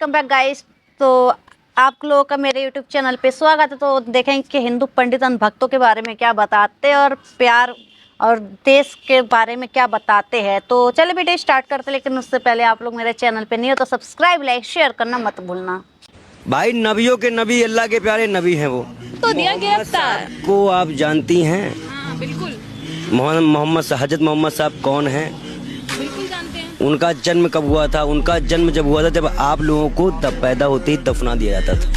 Welcome back guys. तो आप लोगों का मेरे यूट्यूब चैनल पे स्वागत है। तो देखेंगे कि हिंदू पंडित अन्य भक्तों के बारे में क्या बताते हैं और प्यार और देश के बारे में क्या बताते हैं। तो चलिए वीडियो स्टार्ट करते हैं, लेकिन उससे पहले आप लोग मेरे चैनल पे नहीं हो तो सब्सक्राइब लाइक शेयर करना मत भूलना। भाई नबियों के नबी, अल्लाह के प्यारे नबी हैं वो। तो दिया गिरफ्तार को आप जानती हैं? हाँ बिल्कुल हजरत मोहम्मद साहब कौन हैं? बिल्कुल जानते हैं। उनका जन्म कब हुआ था? उनका जन्म जब हुआ था जब आप लोगों को पैदा होते ही दफना दिया जाता था।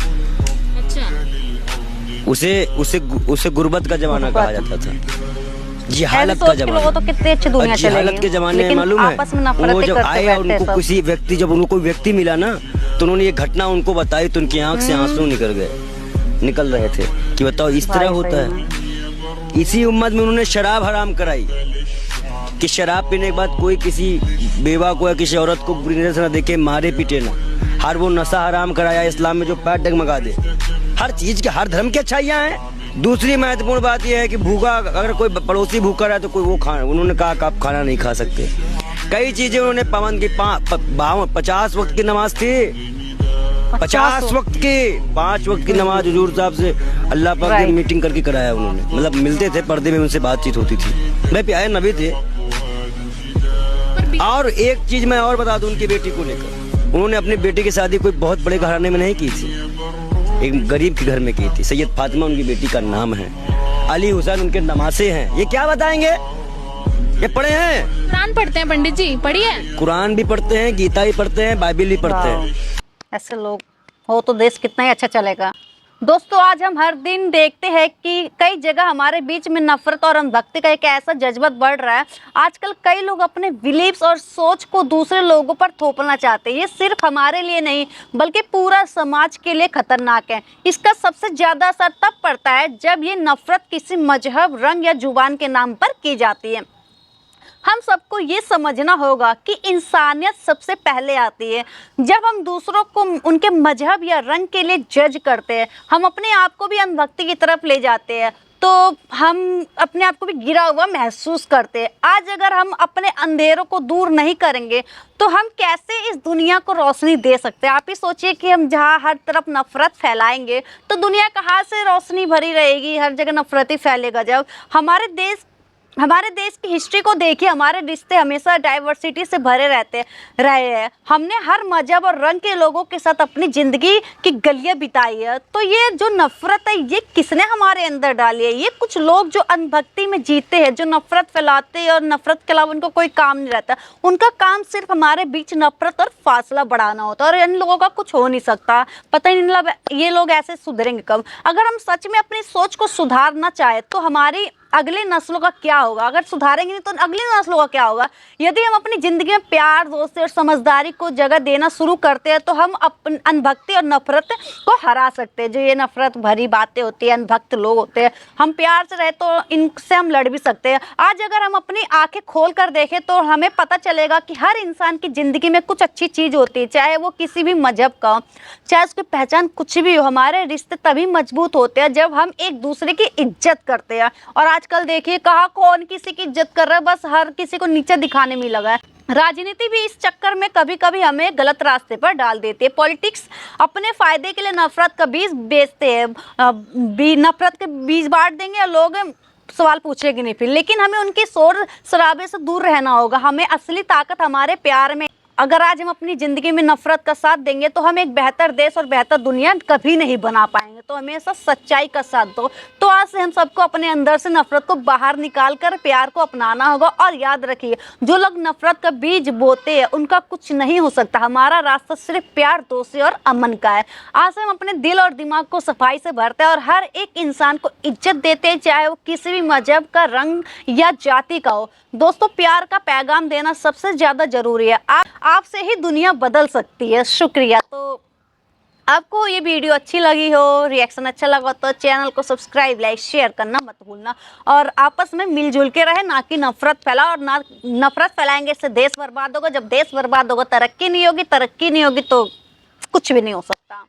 अच्छा, उसे उसे उसे गुर्बत का जमाना कहा जाता था, जिहालत का जमाना। तो कितनी अच्छी दुनिया जिहालत के जमाने में मालूम है वो जब आए और उनको किसी व्यक्ति जब उनको कोई व्यक्ति मिला ना तो उन्होंने ये घटना उनको बताई तो उनकी आंख से आंसू निकल रहे थे कि बताओ इस तरह होता है। इसी उम्मत में उन्होंने शराब हराम कराई कि शराब पीने के बाद कोई किसी बेवा को या किसी औरत को बुरी नजर से न देखे, मारे पीटे ना। हर वो नशा हराम कराया इस्लाम में जो पैर डगमगा दे। हर चीज के, हर धर्म की अच्छाइयाँ हैं। दूसरी महत्वपूर्ण बात यह है कि भूखा, अगर कोई पड़ोसी भूखा रहा तो कोई वो खाना, उन्होंने कहा कि आप खाना नहीं खा सकते। कई चीजें उन्होंने पाबंद की। 50 वक्त की नमाज थी, 50 वक्त की, 5 वक्त की नमाज हुजूर साहब से अल्लाह पाक ने मीटिंग करके कराया उन्होंने। मतलब मिलते थे, पर्दे में उनसे बातचीत होती थी। मैं प्यारे नबी थे। और एक चीज मैं और बता दूं उनकी बेटी को लेकर, उन्होंने अपनी बेटी की शादी कोई बहुत बड़े घराने में नहीं की थी, एक गरीब के घर में की थी। सैयद फातिमा उनकी बेटी का नाम है, अली हुसैन उनके नमासे हैं। ये क्या बताएंगे? ये पढ़े हैं? कुरान पढ़ते हैं पंडित जी, पढ़िए। कुरान भी पढ़ते हैं, गीता भी पढ़ते हैं, बाइबिल भी पढ़ते हैं। ऐसे लोग हो तो देश कितना ही अच्छा चलेगा। दोस्तों, आज हम हर दिन देखते हैं कि कई जगह हमारे बीच में नफरत और अनभक्ति का एक ऐसा जज्बा बढ़ रहा है। आजकल कई लोग अपने बिलीव्स और सोच को दूसरे लोगों पर थोपना चाहते हैं। ये सिर्फ हमारे लिए नहीं बल्कि पूरा समाज के लिए खतरनाक है। इसका सबसे ज़्यादा असर तब पड़ता है जब ये नफरत किसी मजहब, रंग या जुबान के नाम पर की जाती है। हम सबको ये समझना होगा कि इंसानियत सबसे पहले आती है। जब हम दूसरों को उनके मजहब या रंग के लिए जज करते हैं, हम अपने आप को भी अनभक्ति की तरफ ले जाते हैं, तो हम अपने आप को भी गिरा हुआ महसूस करते हैं। आज अगर हम अपने अंधेरों को दूर नहीं करेंगे तो हम कैसे इस दुनिया को रोशनी दे सकते हैं? आप ही सोचिए कि हम जहाँ हर तरफ नफरत फैलाएंगे तो दुनिया कहाँ से रोशनी भरी रहेगी? हर जगह नफरत ही फैलेगा। जब हमारे देश की हिस्ट्री को देखिए, हमारे रिश्ते हमेशा डाइवर्सिटी से भरे रहे हैं। हमने हर मजहब और रंग के लोगों के साथ अपनी ज़िंदगी की गलियां बिताई है। तो ये जो नफ़रत है ये किसने हमारे अंदर डाली है? ये कुछ लोग जो अनभक्ति में जीते हैं, जो नफ़रत फैलाते हैं और नफ़रत के अलावा उनको कोई काम नहीं रहता। उनका काम सिर्फ हमारे बीच नफ़रत और फासला बढ़ाना होता है, और इन लोगों का कुछ हो नहीं सकता। पता ही नहीं ये लोग ऐसे सुधरेंगे कब। अगर हम सच में अपनी सोच को सुधारना चाहें तो हमारी अगली नस्लों का क्या होगा? अगर सुधारेंगे नहीं तो अगली नस्लों का क्या होगा? यदि हम अपनी ज़िंदगी में प्यार, दोस्ती और समझदारी को जगह देना शुरू करते हैं तो हम अपन अनभक्ति और नफरत को हरा सकते हैं। जो ये नफरत भरी बातें होती है, अनभक्त लोग होते हैं, हम प्यार से रहे तो इनसे हम लड़ भी सकते हैं। आज अगर हम अपनी आंखें खोल कर देखें तो हमें पता चलेगा कि हर इंसान की ज़िंदगी में कुछ अच्छी चीज़ होती है, चाहे वो किसी भी मजहब का हो, चाहे उसकी पहचान कुछ भी हो। हमारे रिश्ते तभी मजबूत होते हैं जब हम एक दूसरे की इज्जत करते हैं। और आजकल देखिए कहाँ कौन किसी की इज्जत कर रहा है, बस हर किसी को नीचे दिखाने में लगा है। राजनीति भी इस चक्कर में कभी कभी हमें गलत रास्ते पर डाल देती है। पॉलिटिक्स अपने फायदे के लिए नफरत का बीज बेचते हैं। नफरत के बीज बांट देंगे और लोग सवाल पूछेंगे नहीं फिर। लेकिन हमें उनके शोर शराबे से दूर रहना होगा। हमें असली ताकत हमारे प्यार में। अगर आज हम अपनी ज़िंदगी में नफरत का साथ देंगे तो हम एक बेहतर देश और बेहतर दुनिया कभी नहीं बना पाएंगे। तो हमेशा सच्चाई का साथ दो। तो आज से हम सबको अपने अंदर से नफरत को बाहर निकाल कर प्यार को अपनाना होगा। और याद रखिए, जो लोग नफरत का बीज बोते हैं उनका कुछ नहीं हो सकता। हमारा रास्ता सिर्फ प्यार, दोस्ती और अमन का है। आज से हम अपने दिल और दिमाग को सफाई से भरते हैं और हर एक इंसान को इज्जत देते हैं, चाहे वो किसी भी मजहब का, रंग या जाति का हो। दोस्तों, प्यार का पैगाम देना सबसे ज़्यादा ज़रूरी है। आपसे ही दुनिया बदल सकती है। शुक्रिया। तो आपको ये वीडियो अच्छी लगी हो, रिएक्शन अच्छा लगा तो चैनल को सब्सक्राइब, लाइक, शेयर करना मत भूलना। और आपस में मिलजुल के रहे, ना कि नफरत फैला। और ना नफरत फैलाएंगे इससे देश बर्बाद होगा। जब देश बर्बाद होगा तरक्की नहीं होगी, तरक्की नहीं होगी तो कुछ भी नहीं हो सकता।